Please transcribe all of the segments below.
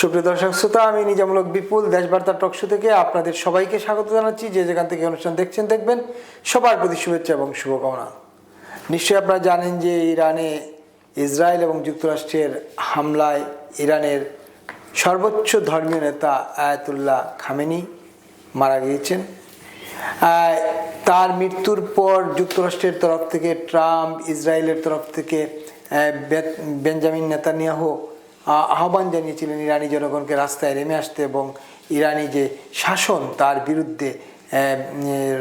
সুপ্রিয় দর্শক শ্রোতা, আমি নিজামূলক বিপুল দেশবার্তা টকশো থেকে আপনাদের সবাইকে স্বাগত জানাচ্ছি। যে যেখান থেকে অনুষ্ঠান দেখছেন দেখবেন, সবার প্রতি শুভেচ্ছা এবং শুভকামনা। নিশ্চয়ই আপনারা জানেন যে ইরানে ইসরায়েল এবং যুক্তরাষ্ট্রের হামলায় ইরানের সর্বোচ্চ ধর্মীয় নেতা আয়াতুল্লাহ খামেনি মারা গিয়েছেন। তার মৃত্যুর পর যুক্তরাষ্ট্রের তরফ থেকে ট্রাম্প, ইসরায়েলের তরফ থেকে বেঞ্জামিন নেতানিয়াহু আহ্বান জানিয়েছিলেন ইরানি জনগণকে রাস্তায় নেমে আসতে এবং ইরানি যে শাসন তার বিরুদ্ধে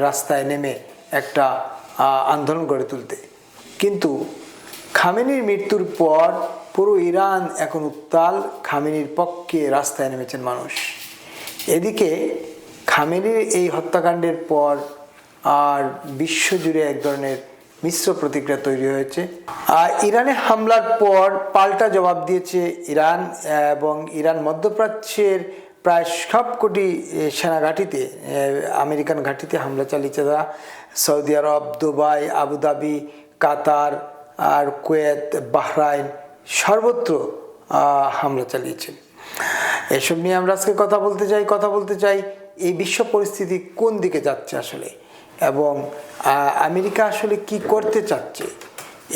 রাস্তায় নেমে একটা আন্দোলন গড়ে তুলতে। কিন্তু খামেনির মৃত্যুর পর পুরো ইরান এখন উত্তাল, খামেনির পক্ষে রাস্তায় নেমেছেন মানুষ। এদিকে খামেনির এই হত্যাকাণ্ডের পর আর বিশ্বজুড়ে এক ধরনের মিশ্র প্রতিক্রিয়া তৈরি হয়েছে। ইরানে হামলার পর পাল্টা জবাব দিয়েছে ইরান এবং ইরান মধ্যপ্রাচ্যের প্রায় সবকটি সেনাঘাঁটিতে, আমেরিকান ঘাঁটিতে হামলা চালিয়েছে তারা। সৌদি আরব, দুবাই, আবুধাবি, কাতার আর কুয়েত, বাহরাইন সর্বত্র হামলা চালিয়েছে। এসব নিয়ে আমরা আজকে কথা বলতে চাই এই বিশ্ব পরিস্থিতি কোন দিকে যাচ্ছে আসলে, এবং আমেরিকা আসলে কি করতে চাচ্ছে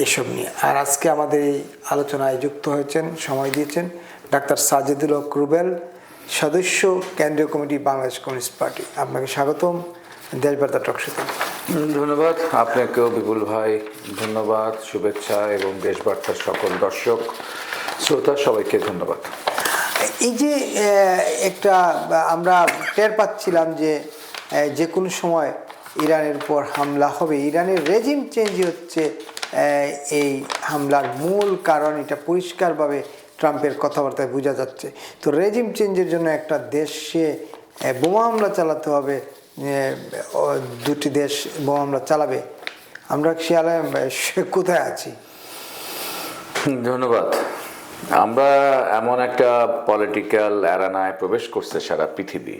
এসব নিয়ে। আর আজকে আমাদের এই আলোচনায় যুক্ত হয়েছেন, সময় দিয়েছেন ডাক্তার সাজেদুল হক রুবেল, সদস্য কেন্দ্রীয় কমিটি বাংলাদেশ কমিউনিস্ট পার্টি। আপনাকে স্বাগতম দেশবার্তা টকশোতে। ধন্যবাদ আপনাকেও বিপুল ভাই, ধন্যবাদ, শুভেচ্ছা এবং দেশবার্তার সকল দর্শক শ্রোতা সবাইকে ধন্যবাদ। এই যে একটা আমরা টের পাচ্ছিলাম যে কোনো সময় ইরানের উপর হামলা হবে, ইরানের রেজিম চেঞ্জ হচ্ছে এই হামলার মূল কারণ, এটা পরিষ্কারভাবে ট্রাম্পের কথাবার্তায় বোঝা যাচ্ছে। তো রেজিম চেঞ্জের জন্য একটা দেশে বোমা হামলা চালাতে হবে, দুটি দেশ বোমা হামলা চালাবে, আমরা খেয়ালে কোথায় আছি? ধন্যবাদ। আমরা এমন একটা পলিটিক্যাল অ্যারেনায় প্রবেশ করছে সারা পৃথিবী,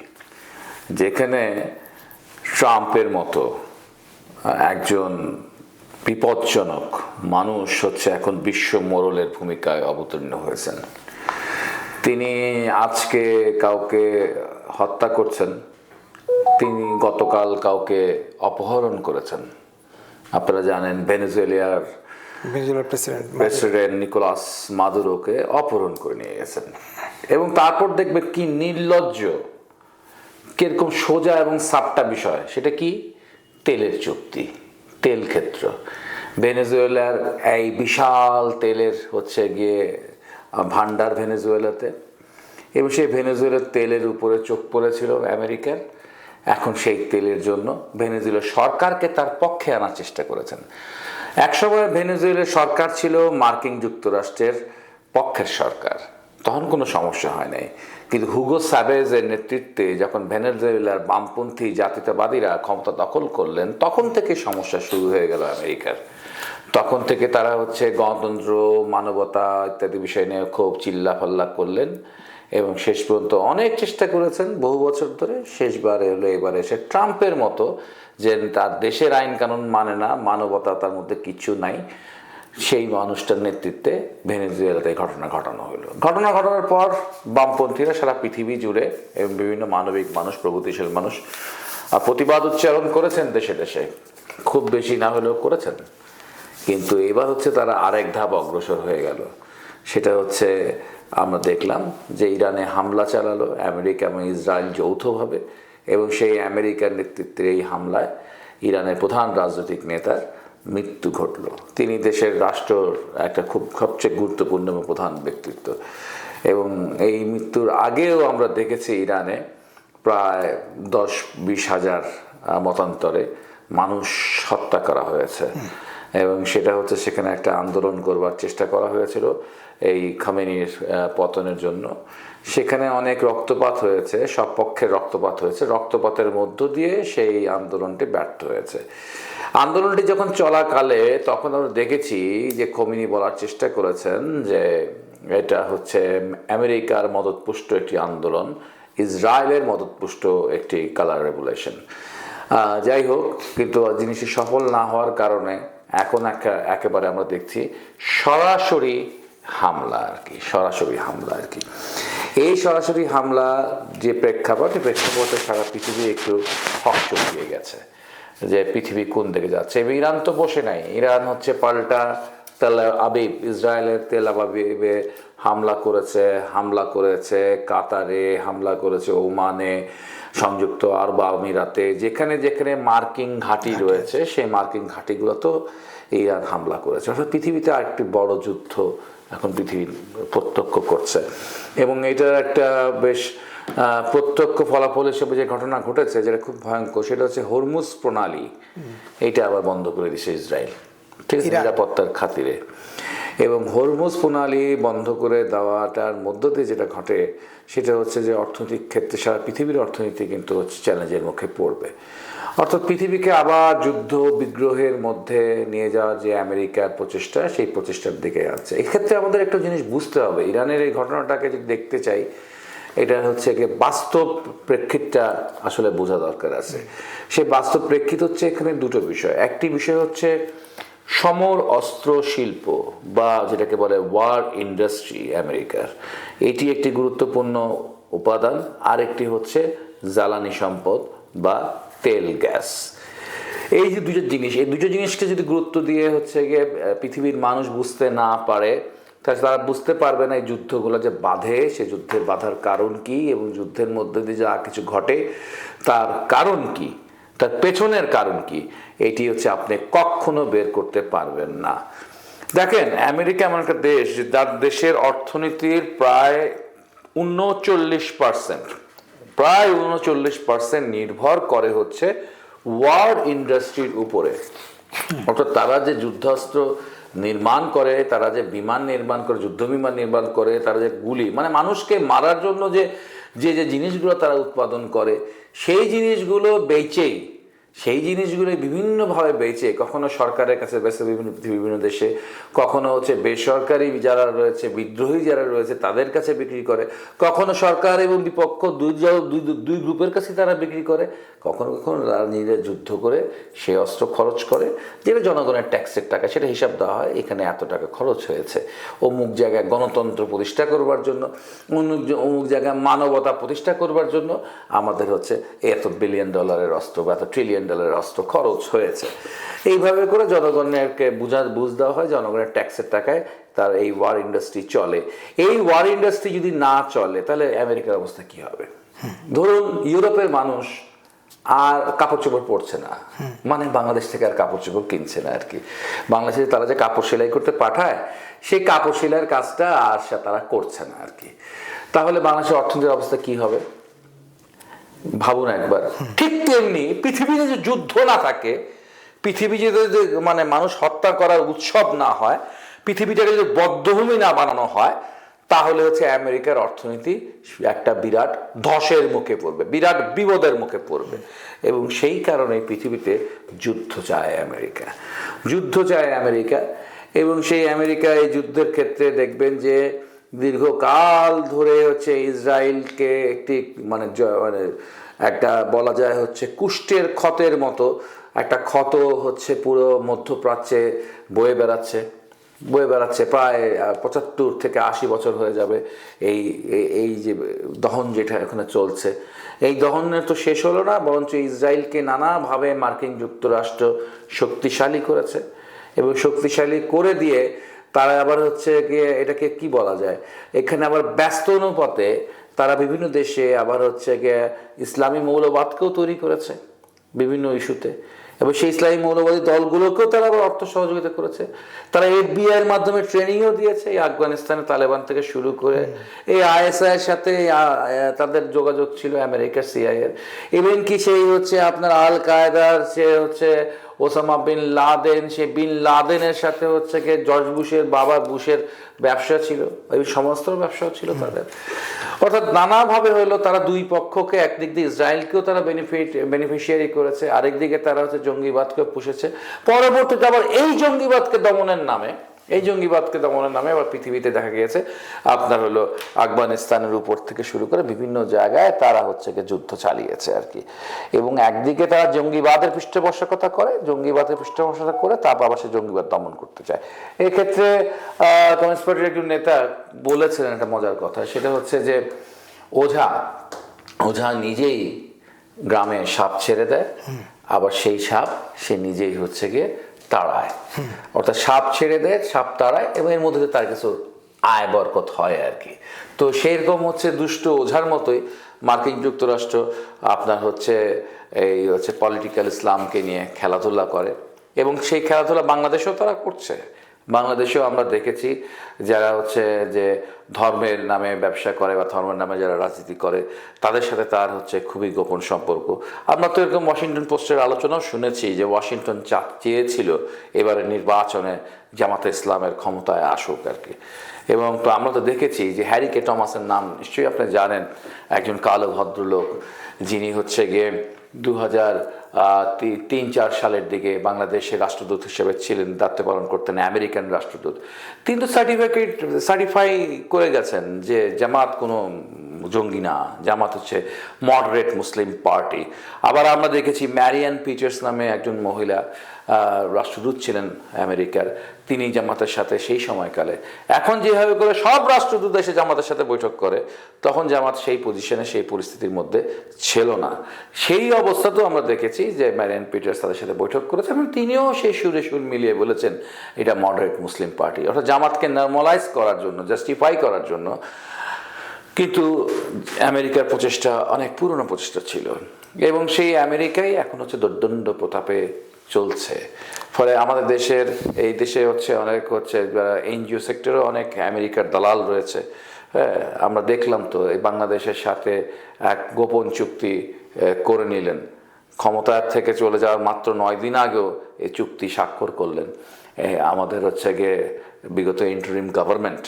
যেখানে ট্রাম্পের মতো একজন বিপজ্জনক মানুষ হচ্ছে এখন বিশ্ব মোড়লের ভূমিকায় অবতীর্ণ হয়েছেন। তিনি আজকে কাউকে হত্যা করছেন, তিনি গতকাল কাউকে অপহরণ করেছেন। আপনারা জানেন ভেনেজুয়েলার প্রেসিডেন্ট নিকোলাস মাদুরোকে অপহরণ করে নিয়ে গেছেন, এবং তারপর দেখবে কি নির্লজ্জ, কিরকম সোজা এবং সাপটা বিষয়। সেটা কি? তেলের চুক্তি, তেল ক্ষেত্র। ভেনেজুয়েলার এই বিশাল তেলের হচ্ছে গিয়ে ভান্ডার ভেনেজুয়েলাতে, এবং সেই ভেনেজুয়েলার তেলের উপরে চোখ পড়েছিল আমেরিকার। এখন সেই তেলের জন্য ভেনেজুয়েলার সরকারকে তার পক্ষে আনার চেষ্টা করেছেন। একসময় ভেনেজুয়েলার সরকার ছিল মার্কিন যুক্তরাষ্ট্রের পক্ষের সরকার, তখন কোনো সমস্যা হয় নাই। কিন্তু হুগো সাভেজের নেতৃত্বে যখন ভেনেজুয়েলার বামপন্থী জাতীয়তাবাদীরা ক্ষমতা দখল করলেন, তখন থেকে সমস্যা শুরু হয়ে গেল আমেরিকার। তখন থেকে তারা হচ্ছে গণতন্ত্র, মানবতা ইত্যাদি বিষয় নিয়ে খুব চিল্লাফাল্লা করলেন, এবং শেষ পর্যন্ত অনেক চেষ্টা করেছেন বহু বছর ধরে। শেষবারে হলো এবারে এসে ট্রাম্পের মতো, যে তার দেশের আইন কানুন মানে না, মানবতা তার মধ্যে কিছু নাই, সেই মানুষটার নেতৃত্বে ভেনেজুয়েলাতে ঘটনা ঘটানো হলো। ঘটনা ঘটানোর পর বামপন্থীরা সারা পৃথিবী জুড়ে এবং বিভিন্ন মানবিক মানুষ, প্রগতিশীল মানুষ প্রতিবাদ উচ্চারণ করেছেন দেশে দেশে, খুব বেশি না হলেও করেছেন। কিন্তু এবার হচ্ছে তারা আরেক ধাপ অগ্রসর হয়ে গেল। সেটা হচ্ছে আমরা দেখলাম যে ইরানে হামলা চালালো আমেরিকা এবং ইসরায়েল যৌথভাবে, এবং সেই আমেরিকার নেতৃত্বের এই হামলায় ইরানের প্রধান রাজনৈতিক নেতার মৃত্যু ঘটল। তিনি দেশের রাষ্ট্রের একটা সবচেয়ে গুরুত্বপূর্ণ এবং প্রধান ব্যক্তিত্ব, এবং এই মৃত্যুর আগেও আমরা দেখেছি ইরানে প্রায় 10-20 হাজার মতান্তরে মানুষ হত্যা করা হয়েছে, এবং সেটা হচ্ছে সেখানে একটা আন্দোলন করবার চেষ্টা করা হয়েছিল এই খামেনির পতনের জন্য। সেখানে অনেক রক্তপাত হয়েছে, সব পক্ষের রক্তপাত হয়েছে, রক্তপাতের মধ্য দিয়ে সেই আন্দোলনটি ব্যর্থ হয়েছে। আন্দোলনটি যখন চলাকালে তখন আমরা দেখেছি যে খোমেনি বলার চেষ্টা করেছেন যে এটা হচ্ছে আমেরিকার মদতপুষ্ট একটি আন্দোলন, ইসরায়েলের মদতপুষ্ট একটি কালার রেভুলেশন। যাই হোক, কিন্তু জিনিসটি সফল না হওয়ার কারণে এখন একেবারে আমরা দেখছি সরাসরি হামলা আর কি। এই সরাসরি হামলা যে প্রেক্ষাপট, এই প্রেক্ষাপটে সারা পৃথিবী একটু হকচকিয়ে গেছে যে পৃথিবী কোন দিকে যাচ্ছে। এবং ইরান তো বসে নাই, ইরান হচ্ছে পাল্টা তেল আবিব, ইসরায়েলের তেল আবিবে হামলা করেছে কাতারে, হামলা করেছে ওমানে, সংযুক্ত আরব আমিরাতে, যেখানে যেখানে মার্কিন ঘাঁটি রয়েছে সেই মার্কিন ঘাঁটিগুলো তো ইরান হামলা করেছে। অর্থাৎ পৃথিবীতে আরেকটি বড় যুদ্ধ এখন পৃথিবী প্রত্যক্ষ করছে। এবং এটার একটা বেশ প্রত্যক্ষ ফলাফল হিসেবে যে ঘটনা ঘটেছে যেটা খুব ভয়ঙ্কর, সেটা হচ্ছে হরমুজ প্রণালী, এটা আবার বন্ধ করে দিয়েছে ইসরায়েল, ঠিক আছে, নিরাপত্তার খাতিরে। এবং হরমুজ প্রণালী বন্ধ করে দেওয়াটার মধ্য দিয়ে যেটা ঘটে সেটা হচ্ছে যে অর্থনৈতিক ক্ষেত্রে সারা পৃথিবীর অর্থনীতি কিন্তু হচ্ছে চ্যালেঞ্জের মুখে পড়বে। অর্থাৎ পৃথিবীকে আবার যুদ্ধ বিগ্রহের মধ্যে নিয়ে যাওয়ার যে আমেরিকার প্রচেষ্টা, সেই প্রচেষ্টার দিকে যাচ্ছে। এক্ষেত্রে আমাদের একটা জিনিস বুঝতে হবে, ইরানের এই ঘটনাটাকে যদি দেখতে চাই, এটা হচ্ছে কি বাস্তব প্রেক্ষিতটা আসলে বোঝা দরকার আছে। সেই বাস্তব প্রেক্ষিত হচ্ছে এখানে দুটো বিষয়। একটি বিষয় হচ্ছে সমর অস্ত্র শিল্প বা যেটাকে বলে ওয়ার ইন্ডাস্ট্রি আমেরিকার, এটি একটি গুরুত্বপূর্ণ উপাদান। আরেকটি হচ্ছে জ্বালানি সম্পদ বা তেল গ্যাস। এই যে দুটো জিনিস, এই দুটো জিনিসকে যদি গুরুত্ব দিয়ে হচ্ছে গিয়ে পৃথিবীর মানুষ বুঝতে না পারে, তাহলে তারা বুঝতে পারবে না এই যুদ্ধগুলো যে বাধে, সে যুদ্ধের বাধার কারণ কি, এবং যুদ্ধের মধ্যে দিয়ে যা কিছু ঘটে তার কারণ কি, তার পেছনের কারণ কি, এটি হচ্ছে আপনি কখনো বের করতে পারবেন না। দেখেন, আমেরিকা এমন একটা দেশ যার দেশের অর্থনীতির প্রায় 39% নির্ভর করে হচ্ছে ওয়ার ইন্ডাস্ট্রির উপরে। অর্থাৎ তারা যে যুদ্ধাস্ত্র নির্মাণ করে, তারা যে বিমান নির্মাণ করে, যুদ্ধ বিমান নির্মাণ করে, তারা যে গুলি, মানে মানুষকে মারার জন্য যে যে যে জিনিসগুলো তারা উৎপাদন করে, সেই জিনিসগুলো বেচেই, সেই জিনিসগুলো বিভিন্নভাবে বেচে, কখনো সরকারের কাছে বেচে বিভিন্ন দেশে, কখনো হচ্ছে বেসরকারি যারা রয়েছে, বিদ্রোহী যারা রয়েছে তাদের কাছে বিক্রি করে, কখনো সরকার এবং বিপক্ষ দুই গ্রুপের কাছে তারা বিক্রি করে, কখনো কখনো তারা নিজেদের যুদ্ধ করে সে অস্ত্র খরচ করে, যেটা জনগণের ট্যাক্সের টাকা, সেটা হিসাব দেওয়া হয়, এখানে এত টাকা খরচ হয়েছে অমুক জায়গায় গণতন্ত্র প্রতিষ্ঠা করবার জন্য, অমুক জায়গায় মানবতা প্রতিষ্ঠা করবার জন্য আমাদের হচ্ছে এত $1 বিলিয়ন অস্ত্র বা এত $1 ট্রিলিয়ন অস্ত্র খরচ হয়েছে। এইভাবে করে জনগণকে বুঝ দেওয়া হয়, জনগণের ট্যাক্সের টাকায় তার এই ওয়ার ইন্ডাস্ট্রি চলে। এই ওয়ার ইন্ডাস্ট্রি যদি না চলে তাহলে আমেরিকার অবস্থা কি হবে? ধরুন ইউরোপের মানুষ আর কাপড় চোপড় পরছে না, মানে বাংলাদেশ থেকে আর কাপড় চোপড় কিনছে না আর কি। বাংলাদেশে তারা যে কাপড় সেলাই করতে পাঠায়, সেই কাপড় সেলাইয়ের কাজটা আর তারা করছে না আর কি। তাহলে বাংলাদেশের অর্থনীতির অবস্থা কি হবে ভাবুন একবার। ঠিক তেমনি পৃথিবীতে যে যুদ্ধ না থাকে, পৃথিবী যদি মানে মানুষ হত্যা করার উৎসব না হয়, পৃথিবীটাকে যদি বদ্ধভূমি না বানানো হয়, তাহলে হচ্ছে আমেরিকার অর্থনীতি একটা বিরাট ধসের মুখে পড়বে, বিরাট বিপদের মুখে পড়বে। এবং সেই কারণে পৃথিবীতে যুদ্ধ চায় আমেরিকা, যুদ্ধ চায় আমেরিকা। এবং সেই আমেরিকা এই যুদ্ধের ক্ষেত্রে দেখবেন যে দীর্ঘকাল ধরে হচ্ছে ইসরায়েলকে একটি মানে একটা বলা যায় হচ্ছে কুষ্ঠের ক্ষতের মতো একটা ক্ষত হচ্ছে পুরো মধ্যপ্রাচ্যে বয়ে বেড়াচ্ছে প্রায় 75 থেকে 80 বছর হয়ে যাবে এই এই যে দহন যেটা এখানে চলছে। এই দহনের তো শেষ হলো না, বরঞ্চ ইসরায়েলকে নানাভাবে মার্কিন যুক্তরাষ্ট্র শক্তিশালী করেছে, এবং শক্তিশালী করে দিয়ে তারা আবার হচ্ছে গিয়ে এটাকে কি বলা যায়, এখানে আবার ব্যস্ত অনুপাতে তারা বিভিন্ন দেশে আবার হচ্ছে গিয়ে ইসলামী মৌলবাদকেও তৈরি করেছে বিভিন্ন ইস্যুতে, এবং সেই ইসলামী মৌলবাদী দলগুলোকেও তারা আবার অর্থ সহযোগিতা করেছে। তারা FBI এর মাধ্যমে ট্রেনিংও দিয়েছে, এই আফগানিস্তানে তালেবান থেকে শুরু করে এই ISI এর সাথে তাদের যোগাযোগ ছিল আমেরিকার CIA এর। ইভেন কি সেই হচ্ছে আপনার আল কায়দার সে হচ্ছে ওসামা বিন লাদেন, সে বিন লাদেনের সাথে হচ্ছে কি জর্জ বুশের বাবা বুশের ব্যবসা ছিল, এই সমস্ত ব্যবসা ছিল তাদের। অর্থাৎ নানাভাবে হলো তারা দুই পক্ষকে, একদিক দিয়ে ইসরায়েলকেও তারা বেনিফিশিয়ারি করেছে, আরেক দিকে তারা হচ্ছে জঙ্গিবাদকে পুষেছে। পরবর্তীতে আবার এই জঙ্গিবাদকে দমনের নামে এই জঙ্গিবাদকে দমনের নামে আবার পৃথিবীতে দেখা গিয়েছে আপনার হলো আফগানিস্তানের উপর থেকে শুরু করে বিভিন্ন জায়গায় তারা হচ্ছে গিয়ে যুদ্ধ চালিয়েছে আর কি। এবং একদিকে তারা জঙ্গিবাদের পৃষ্ঠপোষকতা করে, জঙ্গিবাদের পৃষ্ঠপোষকতা করে তারপর আবার সে জঙ্গিবাদ দমন করতে চায়। এক্ষেত্রে কমিউনিস্ট পার্টির একজন নেতা বলেছিলেন একটা মজার কথা, সেটা হচ্ছে যে ওঝা নিজেই গ্রামে সাপ ছেড়ে দেয়, আবার সেই সাপ সে নিজেই হচ্ছে গিয়ে তাড়ায়, অর্থাৎ সাপ ছেড়ে দেয়, সাপ তাড়ায়, এবং এর মধ্যে তার কিছু আয় বরকত হয় আর কি। তো সেইরকম হচ্ছে দুষ্ট ওঝার মতোই মার্কিন যুক্তরাষ্ট্র আপনার হচ্ছে এই হচ্ছে পলিটিক্যাল ইসলামকে নিয়ে খেলাধুলা করে, এবং সেই খেলাধুলা বাংলাদেশেও তারা করছে। বাংলাদেশেও আমরা দেখেছি যারা হচ্ছে যে ধর্মের নামে ব্যবসা করে বা ধর্মের নামে যারা রাজনীতি করে তাদের সাথে তার হচ্ছে খুবই গোপন সম্পর্ক। আমরা তো এরকম ওয়াশিংটন পোস্টের আলোচনাও শুনেছি যে ওয়াশিংটন চেয়েছিল এবারে নির্বাচনে জামাতে ইসলামের ক্ষমতায় আসুক আর কি। এবং তো আমরা তো দেখেছি যে হ্যারি কে টমাসের নাম নিশ্চয়ই আপনি জানেন, একজন কালো ভদ্রলোক যিনি হচ্ছে গিয়ে 2003-4 সালের দিকে বাংলাদেশের রাষ্ট্রদূত হিসেবে ছিলেন, দায়িত্ব পালন করতেন, আমেরিকান রাষ্ট্রদূত। তিনি তো সার্টিফাই করে গেছেন যে জামাত কোনো জঙ্গি না, জামাত হচ্ছে মডারেট মুসলিম পার্টি। আবার আমরা দেখেছি ম্যারিয়ান পিটার্স নামে একজন মহিলা রাষ্ট্রদূত ছিলেন আমেরিকার, তিনি জামাতের সাথে সেই সময়কালে, এখন যেভাবে করে সব রাষ্ট্রদূত এসে জামাতের সাথে বৈঠক করে, তখন জামাত সেই পজিশনে সেই পরিস্থিতির মধ্যে ছিল না। সেই অবস্থাতেও আমরা দেখেছি যে ম্যারিয়ান পিটার্স তাদের সাথে বৈঠক করেছে এবং তিনিও সেই সুরে সুর মিলিয়ে বলেছেন এটা মডারেট মুসলিম পার্টি, অর্থাৎ জামাতকে নর্মালাইজ করার জন্য, জাস্টিফাই করার জন্য। কিন্তু আমেরিকার প্রচেষ্টা অনেক পুরনো প্রচেষ্টা ছিল, এবং সেই আমেরিকাই এখন হচ্ছে দোর্দণ্ড প্রতাপে চলছে। ফলে আমাদের এই দেশে হচ্ছে অনেক হচ্ছে এনজিও সেক্টরেও অনেক আমেরিকার দালাল রয়েছে। হ্যাঁ, আমরা দেখলাম তো এই বাংলাদেশের সাথে এক গোপন চুক্তি করে নিলেন, ক্ষমতা থেকে চলে যাওয়ার মাত্র 9 দিন আগেও এই চুক্তি স্বাক্ষর করলেন আমাদের হচ্ছে গিয়ে বিগত ইন্টারিম গভর্নমেন্ট,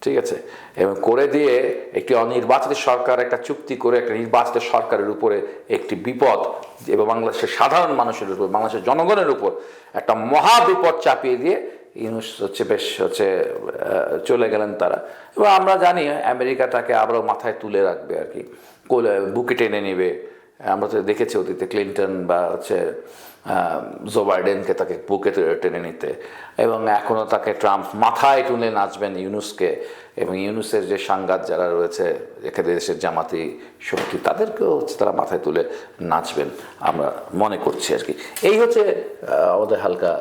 ঠিক আছে, এবং করে দিয়ে একটি অনির্বাচিত সরকার একটা চুক্তি করে একটা নির্বাচিত সরকারের উপরে একটি বিপদ এবং বাংলাদেশের সাধারণ মানুষের উপর, বাংলাদেশের জনগণের উপর একটা মহা বিপদ চাপিয়ে দিয়ে ইউনুস হচ্ছে বেশ হচ্ছে চলে গেলেন তারা। এবং আমরা জানি আমেরিকা তাকে আবারও মাথায় তুলে রাখবে আর কি, বুকে টেনে নেবে। আমরা তো দেখেছি অতীতে ক্লিন্টন বা হচ্ছে জো বাইডেনকে তাকে বুকে টেনে নিতে, এবং এখনও তাকে ট্রাম্প মাথায় তুলে নাচবেন ইউনুসকে, এবং ইউনুসের যে সাংঘাত যারা রয়েছে এখানে দেশের জামাতি শক্তি তাদেরকেও হচ্ছে তারা মাথায় তুলে নাচবেন আমরা মনে করছি আর কি। এই হচ্ছে আমাদের হালকা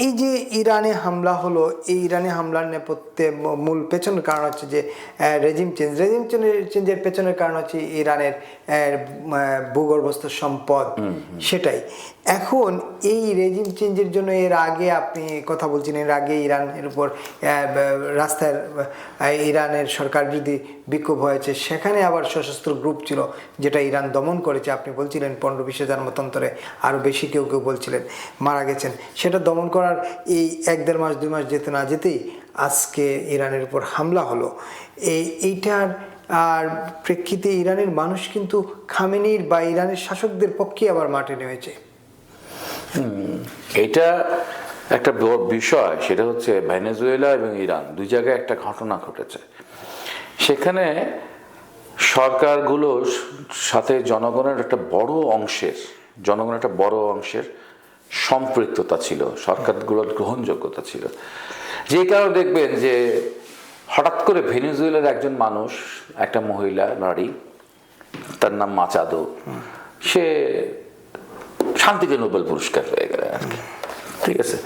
এই যে ইরানে হামলা হলো, এই ইরানে হামলার নেপথ্যে মূল পেছনের কারণ হচ্ছে যে রেজিম চেঞ্জের পেছনের কারণ হচ্ছে ইরানের ভূগর্ভস্থ সম্পদ, সেটাই। এখন এই রেজিম চেঞ্জের জন্য এর আগে আপনি কথা বলছেন, এর আগে ইরানের উপর রাস্তায় ইরানের সরকার বিরোধী বিক্ষোভ হয়েছে, সেখানে আবার সশস্ত্র গ্রুপ ছিল যেটা ইরান দমন করেছে। আপনি বলছিলেন 15-20 হাজার মতান্তরে, আরও বেশি কেউ বলছিলেন মারা গেছেন। সেটা দমন করার এই 1-1.5 মাস 2 মাস যেতে না যেতেই আজকে ইরানের উপর হামলা হলো। এইটার আর প্রেক্ষিতে ইরানের মানুষ কিন্তু খামেনির বা ইরানের শাসকদের পক্ষে আবার মাঠে নেমেছে। এটা একটা বড় বিষয়, সেটা হচ্ছে ভেনেজুয়েলা এবং ইরান দুই জায়গায় একটা ঘটনা ঘটেছে। সেখানে সরকারগুলোর সাথে জনগণের একটা বড় অংশের সম্পৃক্ততা ছিল, সরকারগুলোর গ্রহণযোগ্যতা ছিল। যে কারণে দেখবেন যে হঠাৎ করে ভেনেজুয়েলার একজন মানুষ, একটা মহিলা নারী, তার নাম মাচাদো, সে শান্তিতে নোবেল পুরস্কার পেয়ে গেলেন আর কি, ঠিক আছে।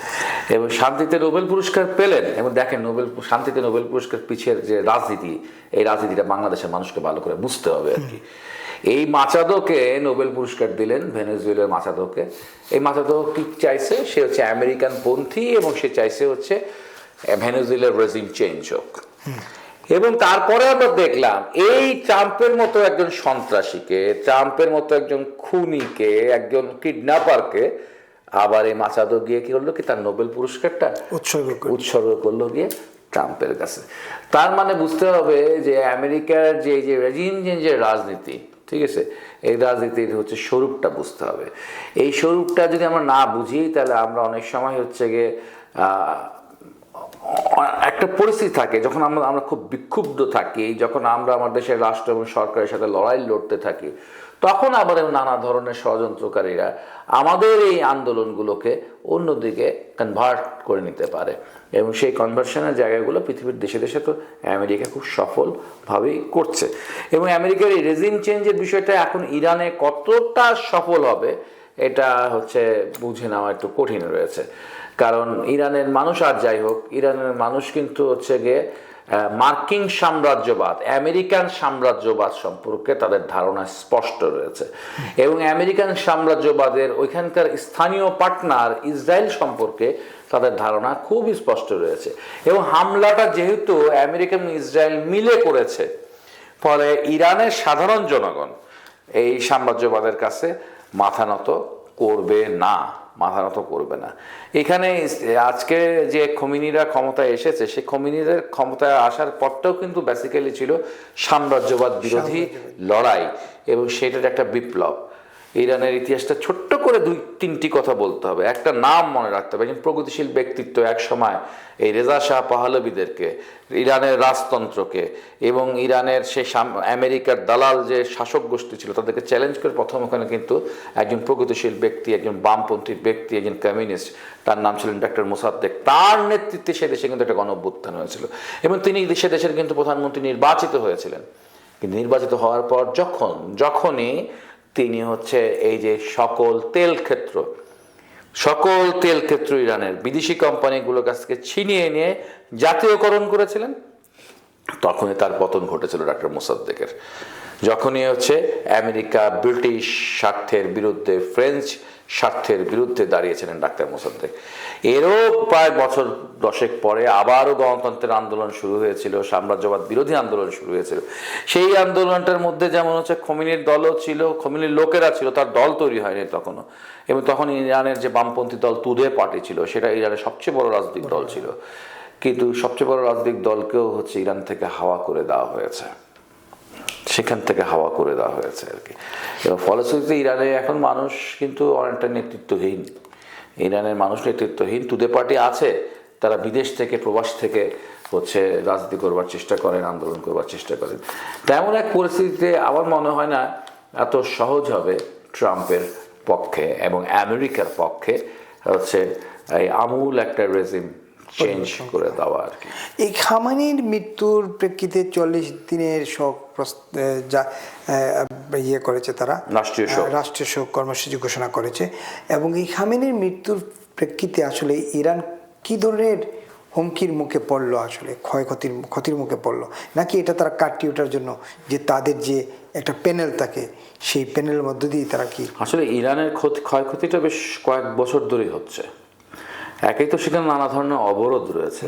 এবং শান্তিতে নোবেল পুরস্কার পেলেন, এবং দেখেন শান্তিতে নোবেল পুরস্কার পিছের যে রাজনীতি, এই রাজনীতিটা বাংলাদেশের মানুষকে ভালো করে বুঝতে হবে আর কি। এই মাচাদোকে নোবেল পুরস্কার দিলেন, ভেনেজুয়েলার মাচাদোকে। এই মাচাদো কি চাইছে? সে হচ্ছে আমেরিকান পন্থী, এবং সে চাইছে হচ্ছে ভেনেজুয়েলার রেজিম চেঞ্জ হোক। এবং তারপরে আমরা দেখলাম এই ট্রাম্পের মতো একজন সন্ত্রাসীকে, ট্রাম্পের মতো একজন খুনিকে, একজন কিডন্যাপারকে আবার এই মাচাদো গিয়ে কি করলো কি তার নোবেল পুরস্কারটা উৎসর্গ করলো গিয়ে ট্রাম্পের কাছে। তার মানে বুঝতে হবে যে আমেরিকার যে রেজিম চেঞ্জের রাজনীতি, ঠিক আছে, এই রাজনীতির হচ্ছে স্বরূপটা বুঝতে হবে। এই স্বরূপটা যদি আমরা না বুঝি তাহলে আমরা অনেক সময় হচ্ছে গিয়ে একটা পরিস্থিতি থাকে যখন আমরা খুব বিক্ষুব্ধ থাকি, যখন আমরা আমার দেশের রাষ্ট্র এবং সরকারের সাথে লড়াই লড়তে থাকি, তখন আবার নানা ধরনের ষড়যন্ত্রকারীরা আমাদের এই আন্দোলনগুলোকে অন্যদিকে কনভার্ট করে নিতে পারে। এবং সেই কনভার্সনের জায়গাগুলো পৃথিবীর দেশে দেশে তো আমেরিকা খুব সফলভাবেই করছে। এবং আমেরিকার এই রেজিম চেঞ্জের বিষয়টা এখন ইরানে কতটা সফল হবে এটা হচ্ছে বুঝে নেওয়া একটু কঠিন রয়েছে। কারণ ইরানের মানুষ, আর যাই হোক, ইরানের মানুষ কিন্তু হচ্ছে গিয়ে মার্কিন সাম্রাজ্যবাদ, আমেরিকান সাম্রাজ্যবাদ সম্পর্কে তাদের ধারণা স্পষ্ট রয়েছে। এবং আমেরিকান সাম্রাজ্যবাদের ওইখানকার স্থানীয় পার্টনার ইসরায়েল সম্পর্কে তাদের ধারণা খুবই স্পষ্ট রয়েছে। এবং হামলাটা যেহেতু আমেরিকা এবং ইসরায়েল মিলে করেছে, ফলে ইরানের সাধারণ জনগণ এই সাম্রাজ্যবাদের কাছে মাথা নত করবে না, মাথা নত করবে না। এখানে আজকে যে খোমেনিরা ক্ষমতায় এসেছে, সেই খোমেনিদের ক্ষমতায় আসার পরটাও কিন্তু বেসিক্যালি ছিল সাম্রাজ্যবাদ বিরোধী লড়াই, এবং সেটার একটা বিপ্লব। ইরানের ইতিহাসটা ছোট্ট করে 2-3টি কথা বলতে হবে, একটা নাম মনে রাখতে হবে। একজন প্রগতিশীল ব্যক্তিত্ব এক সময় এই রেজা শাহ পাহলবিদেরকে, ইরানের রাজতন্ত্রকে এবং ইরানের সেই আমেরিকার দালাল যে শাসক গোষ্ঠী ছিল তাদেরকে চ্যালেঞ্জ করে প্রথম ওখানে কিন্তু একজন প্রগতিশীল ব্যক্তি, একজন বামপন্থী ব্যক্তি, একজন কমিউনিস্ট, তার নাম ছিলেন ডক্টর মোসাদ্দেক, তার নেতৃত্বে সে দেশে কিন্তু একটা গণঅভ্যুত্থান হয়েছিল। এবং তিনি দেশের কিন্তু প্রধানমন্ত্রী নির্বাচিত হয়েছিলেন। কিন্তু নির্বাচিত হওয়ার পর যখনই তিনি হচ্ছে এই যে সকল তেল ক্ষেত্র ইরানের বিদেশি কোম্পানিগুলোর কাছ থেকে ছিনিয়ে নিয়ে জাতীয়করণ করেছিলেন, তখনই তার পতন ঘটেছিল ডক্টর মোসাদ্দেকের। যখনই হচ্ছে আমেরিকা ব্রিটিশ স্বার্থের বিরুদ্ধে, ফ্রেঞ্চ স্বার্থের বিরুদ্ধে দাঁড়িয়েছিলেন ডাক্তার মোসাদ্দেক। এরও প্রায় বছর 10 পরে আবারও গণতন্ত্রের আন্দোলন শুরু হয়েছিল, সাম্রাজ্যবাদ বিরোধী আন্দোলন শুরু হয়েছিল। সেই আন্দোলনটার মধ্যে যেমন হচ্ছে খোমেনির দলও ছিল, খোমেনির লোকেরা ছিল, তার দল তৈরি হয়নি তখনও। এবং তখন ইরানের যে বামপন্থী দল তুদে পার্টি ছিল, সেটা ইরানের সবচেয়ে বড় রাজনৈতিক দল ছিল। কিন্তু সবচেয়ে বড় রাজনৈতিক দলকেও হচ্ছে ইরান থেকে হাওয়া করে দেওয়া হয়েছে, সেখান থেকে হাওয়া করে দেওয়া হয়েছে আর কি। এবং ফলশ্রুতিতে ইরানে এখন মানুষ কিন্তু অনেকটা নেতৃত্বহীন। ইরানের মানুষ নেতৃত্বহীন, তুদে পার্টি আছে, তারা বিদেশ থেকে, প্রবাস থেকে হচ্ছে রাজনীতি করবার চেষ্টা করেন, আন্দোলন করবার চেষ্টা করেন। তেমন এক পরিস্থিতিতে আমার মনে হয় না এত সহজ হবে ট্রাম্পের পক্ষে এবং আমেরিকার পক্ষে হচ্ছে এই আমূল একটা রেজিম চেঞ্জ করে দেওয়া আর কি। এই খামেনির মৃত্যুর প্রেক্ষিতে 40 দিনের শোক ইয়ে করেছে তারা, রাষ্ট্রীয় শোক কর্মসূচি ঘোষণা করেছে। এবং এই খামেনির মৃত্যুর প্রেক্ষিতে আসলে ইরান কি ধরনের হুমকির মুখে পড়লো, আসলে ক্ষতির মুখে পড়লো, নাকি এটা তারা কাটিয়ে ওঠার জন্য যে তাদের যে একটা প্যানেল থাকে, সেই প্যানেলের মধ্য দিয়ে তারা কি? আসলে ইরানের ক্ষয়ক্ষতিটা বেশ কয়েক বছর ধরেই হচ্ছে। একেই তো সেখানে নানা ধরনের অবরোধ রয়েছে,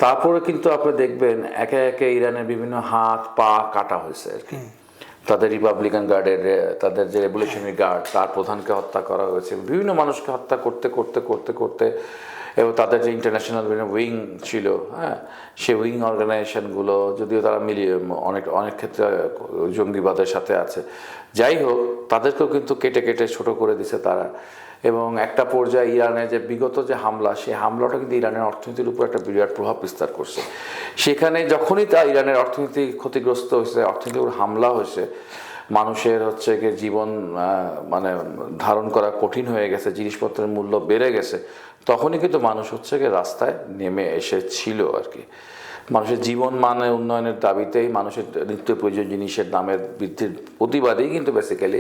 তারপরে কিন্তু আপনি দেখবেন একে একে ইরানের বিভিন্ন হাত পা কাটা হয়েছে আর কি। তাদের রিপাবলিকান গার্ডের, তাদের যে রেভলিউশনারি গার্ড, তার প্রধানকে হত্যা করা হয়েছে, বিভিন্ন মানুষকে হত্যা করতে এবং তাদের যে ইন্টারন্যাশনাল উইং ছিল, হ্যাঁ, সেই উইং অর্গানাইজেশনগুলো যদিও তারা মিলিয়ে অনেক ক্ষেত্রে জঙ্গিবাদের সাথে আছে, যাই হোক তাদেরকেও কিন্তু কেটে ছোট করে দিছে তারা। এবং একটা পর্যায়ে ইরানের যে বিগত যে হামলা, সেই হামলাটা কিন্তু ইরানের অর্থনীতির উপর একটা বিরাট প্রভাব বিস্তার করছে। সেখানে যখনই তা ইরানের অর্থনীতি ক্ষতিগ্রস্ত হয়েছে, অর্থনীতির উপর হামলা হয়েছে, মানুষের হচ্ছে গিয়ে জীবন মানে ধারণ করা কঠিন হয়ে গেছে, জিনিসপত্রের মূল্য বেড়ে গেছে, তখনই কিন্তু মানুষ হচ্ছে গিয়ে রাস্তায় নেমে এসেছিল আর কি। মানুষের জীবন মানের উন্নয়নের দাবিতেই, মানুষের নিত্য প্রয়োজনীয় জিনিসের দামের বৃদ্ধির প্রতিবাদেই কিন্তু বেসিক্যালি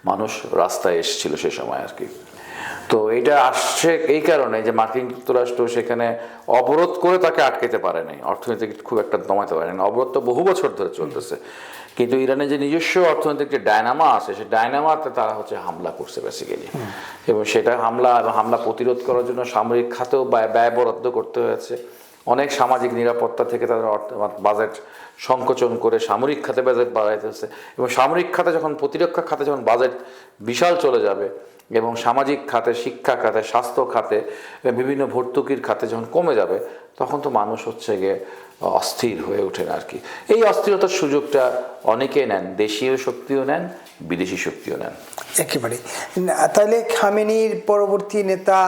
মানুষ রাস্তায় এসেছিল সে সময় আর কি। তো এটা আসছে এই কারণে যে মার্কিন যুক্তরাষ্ট্র সেখানে অবরোধ করে তাকে আটকাতে পারে নাই, অর্থনীতি খুব একটা দমাতে পারে না। অবরোধ তো বহু বছর ধরে চলতেছে, কিন্তু ইরানের যে নিজস্ব অর্থনৈতিক যে ডায়নামা আছে, সেই ডায়নামাতে তারা হচ্ছে হামলা করছে বেসিক্যালি। এবং সেটা হামলা প্রতিরোধ করার জন্য সামরিক খাতেও ব্যয় বরাদ্দ করতে হয়েছে। অনেক সামাজিক নিরাপত্তা থেকে তাদের বাজেট সংকোচন করে সামরিক খাতে বাজেট বাড়াইতে হচ্ছে। এবং সামরিক খাতে যখন, প্রতিরক্ষা খাতে যখন বাজেট বিশাল চলে যাবে, এবং সামাজিক খাতে, শিক্ষা খাতে, স্বাস্থ্য খাতে, বিভিন্ন ভর্তুকির খাতে যখন কমে যাবে, তখন তো মানুষ হচ্ছে গিয়ে অস্থির হয়ে ওঠেন আর কি। এই অস্থিরতার সুযোগটা অনেকে নেন, দেশীয় শক্তিও নেন, বিদেশি শক্তিও নেন। একেবারে। তাহলে খামেনির পরবর্তী নেতা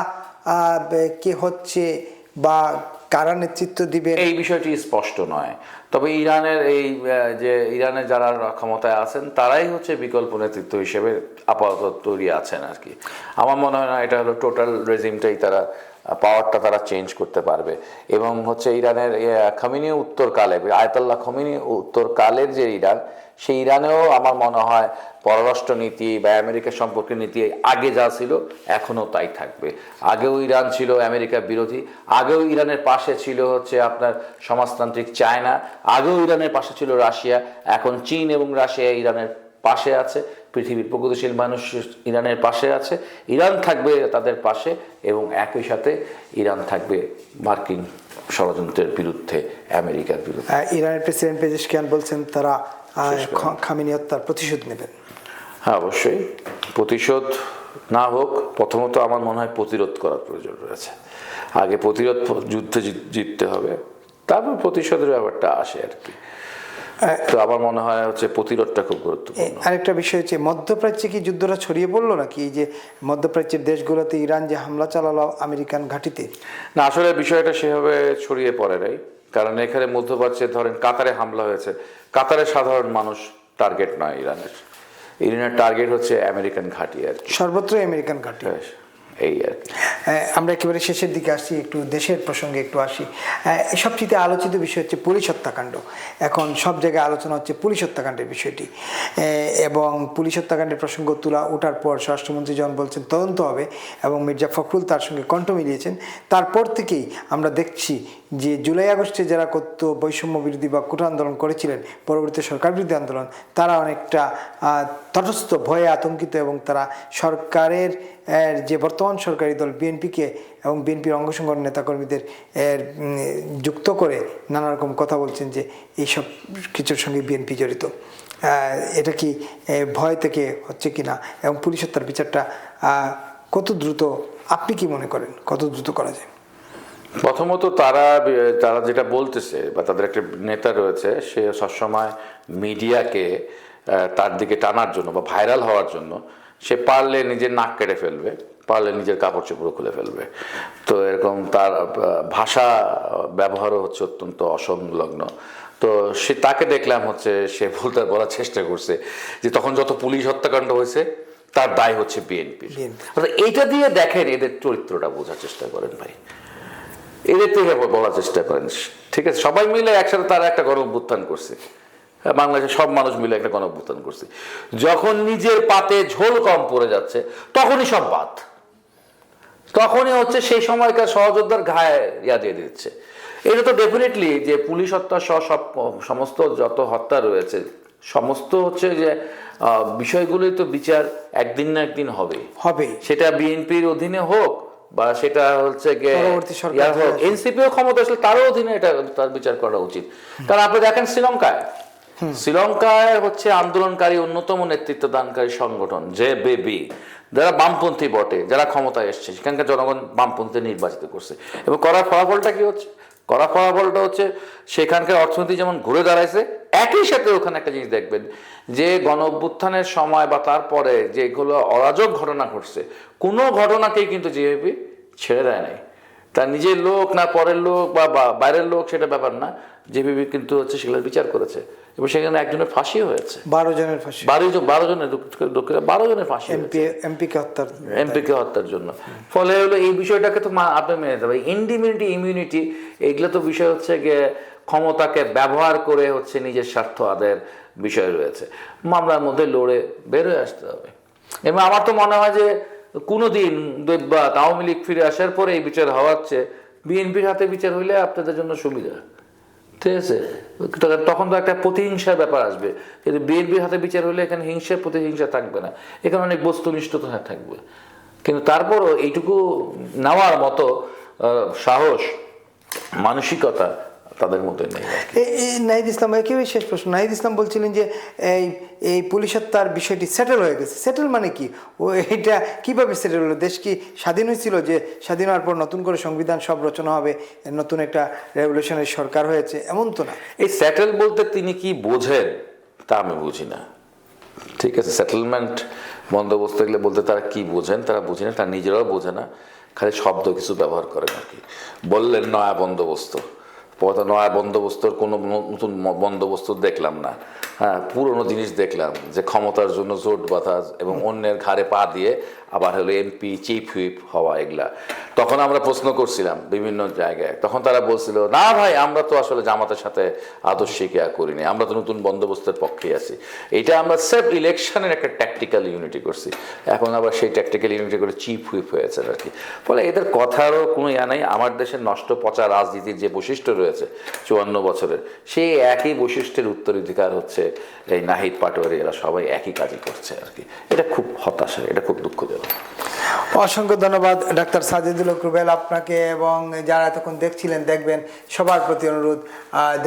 কে হচ্ছে, বা কারা নেতৃত্ব দিবে এই বিষয়টি স্পষ্ট নয়। তবে ইরানের এই যে ইরানের যারা ক্ষমতায় আছেন তারাই হচ্ছে বিকল্প নেতৃত্ব হিসেবে আপাতত তৈরি আছেন আর কি। আমার মনে হয় না এটা হলো টোটাল রেজিমটাই তারা পাওয়ারটা তারা চেঞ্জ করতে পারবে। এবং হচ্ছে ইরানের খমিনি উত্তরকালে, আয়াতুল্লাহ খমিনি উত্তরকালের যে ইরান, সেই ইরানেও আমার মনে হয় পররাষ্ট্র নীতি বা আমেরিকা সম্পর্কের নীতি আগে যা ছিল এখনও তাই থাকবে। আগেও ইরান ছিল আমেরিকা বিরোধী, আগেও ইরানের পাশে ছিল হচ্ছে আপনার সমাজতান্ত্রিক চায়না, আগেও ইরানের পাশে ছিল রাশিয়া, এখন চীন এবং রাশিয়া ইরানের পাশে আছে, পৃথিবীর প্রগতিশীল মানুষ ইরানের পাশে আছে, ইরান থাকবে তাদের পাশে, এবং একই সাথে ইরান থাকবে মার্কিন ষড়যন্ত্রের বিরুদ্ধে, আমেরিকার বিরুদ্ধে। ইরানের প্রেসিডেন্ট পেজেশকিয়ান বলছেন তারা খামেনি হত্যার প্রতিশোধ নেবেন। হ্যাঁ, অবশ্যই প্রতিশোধ না হোক, প্রথমত আমার মনে হয় প্রতিরোধ করার প্রয়োজন রয়েছে। আগে প্রতিরোধ যুদ্ধে জিততে হবে, তারপর প্রতিশোধের ব্যাপারটা আসে আর কি। তো আমার মনে হয় হচ্ছে প্রতিরোধটা খুব গুরুত্বপূর্ণ। আরেকটা বিষয় হচ্ছে মধ্যপ্রাচ্যে কি যুদ্ধটা ছড়িয়ে পড়লো নাকি, এই যে মধ্যপ্রাচ্যের দেশগুলোতে ইরান যে হামলা চালালো আমেরিকান ঘাঁটিতে? না, আসলে বিষয়টা সেভাবে ছড়িয়ে পড়ে নাই, কারণ এখানে মধ্যপ্রাচ্যে ধরেন কাতারে হামলা হয়েছে, কাতারের সাধারণ মানুষ টার্গেট নয় ইরানের। ইরানের টার্গেট হচ্ছে আমেরিকান ঘাঁটি আর কি, সর্বত্রই আমেরিকান ঘাঁটি। এই আর কি। আমরা একেবারে শেষের দিকে আসছি, একটু দেশের প্রসঙ্গে একটু আসি। সবচেয়ে আলোচিত বিষয় হচ্ছে পুলিশ হত্যাকাণ্ড। এখন সব জায়গায় আলোচনা হচ্ছে পুলিশ হত্যাকাণ্ডের বিষয়টি, এবং পুলিশ হত্যাকাণ্ডের প্রসঙ্গ ওঠার পর স্বরাষ্ট্রমন্ত্রী যখন বলছেন তদন্ত হবে, এবং মির্জা ফখরুল তার সঙ্গে কণ্ঠ মিলিয়েছেন, তারপর থেকেই আমরা দেখছি যে জুলাই আগস্টে যারা কত বৈষম্য বিরোধী বা কোটা আন্দোলন করেছিলেন, পরবর্তী সরকার বিরোধী আন্দোলন, তারা অনেকটা তটস্থ, ভয়ে আতঙ্কিত, এবং তারা সরকারের যে বর্তমান সরকারি দল বিএনপিকে এবং বিএনপির অঙ্গ সংগঠন নেতাকর্মীদের যুক্ত করে নানা রকম কথা বলছেন যে এইসব কিছুর সঙ্গে বিএনপি জড়িত। এটা কি ভয় থেকে হচ্ছে কি না, এবং পুলিশ হত্যার বিচারটা কত দ্রুত, আপনি কি মনে করেন কত দ্রুত করা যায়? প্রথমত তারা যেটা বলতেছে, বা তাদের একটা নেতা রয়েছে, সে সবসময় মিডিয়াকে তার দিকে টানার জন্য বা ভাইরাল হওয়ার জন্য সে পারলে নিজের নাক কেটে ফেলবে, পারলে নিজের কাপড় চোপড় খুলে ফেলবে। তো এরকম তার ভাষা ব্যবহারও হচ্ছে অত্যন্ত অসংলগ্ন। তো তাকে দেখলাম হচ্ছে সে বলার চেষ্টা করছে যে তখন যত পুলিশ হত্যাকাণ্ড হয়েছে তার দায় হচ্ছে বিএনপির। এইটা দিয়ে দেখেন, এদের চরিত্রটা বোঝার চেষ্টা করেন ভাই, এদের থেকে বলার চেষ্টা করেন। ঠিক আছে, সবাই মিলে একসাথে তারা একটা গণ অভ্যুত্থান করছে, বাংলাদেশের সব মানুষ মিলে একটা গণ অভ্যুত্থান করছে। যখন নিজের পাতে ঝোল কম পড়ে যাচ্ছে তখনই সব বাদ, তখনই হচ্ছে সেই সময়কার সহযোদ্ধার ঘায়ে দিয়ে দিচ্ছে। এটা তো ডেফিনেটলি যে পুলিশ হত্যা সহ সমস্ত যত হত্যা রয়েছে, সমস্ত হচ্ছে যে বিষয়গুলোই তো বিচার একদিন না একদিন হবে, সেটা বিএনপির অধীনে হোক বা সেটা হচ্ছে এনসিপিও ক্ষমতা আসলে তারও অধীনে এটা তার বিচার করা উচিত। কারণ আপনি দেখেন শ্রীলঙ্কায় হচ্ছে আন্দোলনকারী অন্যতম নেতৃত্ব দানকারী সংগঠন যে বেবি, যারা বামপন্থী বটে, যারা ক্ষমতায় এসছে, সেখানকার জনগণ বামপন্থী নির্বাচিত করছে, এবং করার ফলাফলটা কি হচ্ছে? করার ফলাফলটা হচ্ছে সেখানকার অর্থনীতি যেমন ঘুরে দাঁড়াইছে, একই সাথে ওখানে একটা জিনিস দেখবেন যে গণ অভ্যুত্থানের সময় বা তারপরে যেগুলো অরাজক ঘটনা ঘটছে, কোনো ঘটনাকেই কিন্তু জেএপি ছেড়ে দেয় নাই। তার নিজের লোক না পরের লোক বা বাইরের লোক সেটা ব্যাপার না, জেপিপি কিন্তু হচ্ছে সেগুলোর বিচার করেছে, এবং সেখানে একজনের ফাঁসিও হয়েছে, 12 জনের ফাঁসি, 12 জনের ফাঁসি, এমপিকে হত্যার জন্য। ফলে হলো এই বিষয়টাকে তো আপনি মেনে নিতে হবে। ইমিউনিটি এইগুলো তো বিষয় হচ্ছে গিয়ে ক্ষমতাকে ব্যবহার করে হচ্ছে নিজের স্বার্থ আদায়ের বিষয় রয়েছে। মামলার মধ্যে লড়ে বের হয়ে আসতে হবে। এবং আমার তো মনে হয় যে কোনোদিন দেববাদ আওয়ামী লীগ ফিরে আসার পরে এই বিচার হওয়ার চেয়ে বিএনপির হাতে বিচার হইলে আপনাদের জন্য সুবিধা, ঠিক আছে? তখন তো একটা প্রতিহিংসার ব্যাপার আসবে, কিন্তু বিএনপির হাতে বিচার হলে এখানে প্রতিহিংসা থাকবে না, এখানে অনেক বস্তুনিষ্ঠতা থাকবে। কিন্তু তারপরও এইটুকু নেওয়ার মতো সাহস, মানসিকতা তাদের মধ্যে নেই। নাহিদ ইসলাম, একেবারে শেষ প্রশ্ন। নাহিদ ইসলাম বলছিলেন যে এই পুলিশ হত্যার বিষয়টি সেটেল হয়ে গেছে। সেটেল মানে কি? এটা কিভাবে সেটেল হলো? দেশ কি স্বাধীন হয়েছিল যে স্বাধীন হওয়ার পর নতুন করে সংবিধান সব রচনা হবে, নতুন একটা রেভলিউশনের সরকার হয়েছে, এমন তো না। এই সেটেল বলতে তিনি কি বোঝেন তা আমি বুঝি না। ঠিক আছে, সেটেলমেন্ট বন্দোবস্ত এগুলো বলতে তারা কি বোঝেন তারা বুঝি না, তারা নিজেরাও বোঝে না। খালি শব্দ কিছু ব্যবহার করেন আর কি। বললেন নয়া বন্দোবস্ত, নয়া বন্দোবস্তর কোনো নতুন বন্দোবস্ত দেখলাম না। হ্যাঁ, পুরনো জিনিস দেখলাম যে ক্ষমতার জন্য জোট বাঁধা এবং অন্যের ঘাড়ে পা দিয়ে আবার হলো এমপি চিফ হুইপ হওয়া এগুলা। তখন আমরা প্রশ্ন করছিলাম বিভিন্ন জায়গায়, তখন তারা বলছিল না ভাই আমরা তো আসলে জামাতের সাথে আদর্শিক করিনি, আমরা তো নতুন বন্দোবস্তের পক্ষেই আছি। এটা আমরা সেফ ইলেকশনের একটা ট্যাকটিক্যাল ইউনিটি করছি, এখন আবার সেই ট্যাকটিক্যাল ইউনিটি করে চিফ হুইপ হয়েছে আর কি। ফলে এদের কথারও কোনো নাই। আমার দেশের নষ্ট পচা রাজনীতির যে বৈশিষ্ট্য রয়েছে 54 বছরের, সেই একই বৈশিষ্ট্যের উত্তরাধিকার হচ্ছে এই নাহিদ পাটোয়ারি, এরা সবাই একই কাজই করছে আর কি। এটা খুব হতাশা, এটা খুব দুঃখজনক। অসংখ্য ধন্যবাদ ডাক্তার সাজেদুল হক রুবেল আপনাকে, এবং যারা এতক্ষণ দেখছিলেন দেখবেন, সবার প্রতি অনুরোধ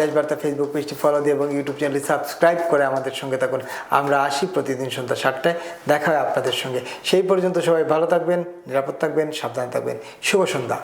দেশবার্তা ফেসবুক পেজটি ফলো দিয়ে এবং ইউটিউব চ্যানেলটি সাবস্ক্রাইব করে আমাদের সঙ্গে থাকুন। আমরা আসি প্রতিদিন সন্ধ্যা 7টায়, দেখা হয় আপনাদের সঙ্গে। সেই পর্যন্ত সবাই ভালো থাকবেন, নিরাপদ থাকবেন, সাবধান থাকবেন। শুভ সন্ধ্যা।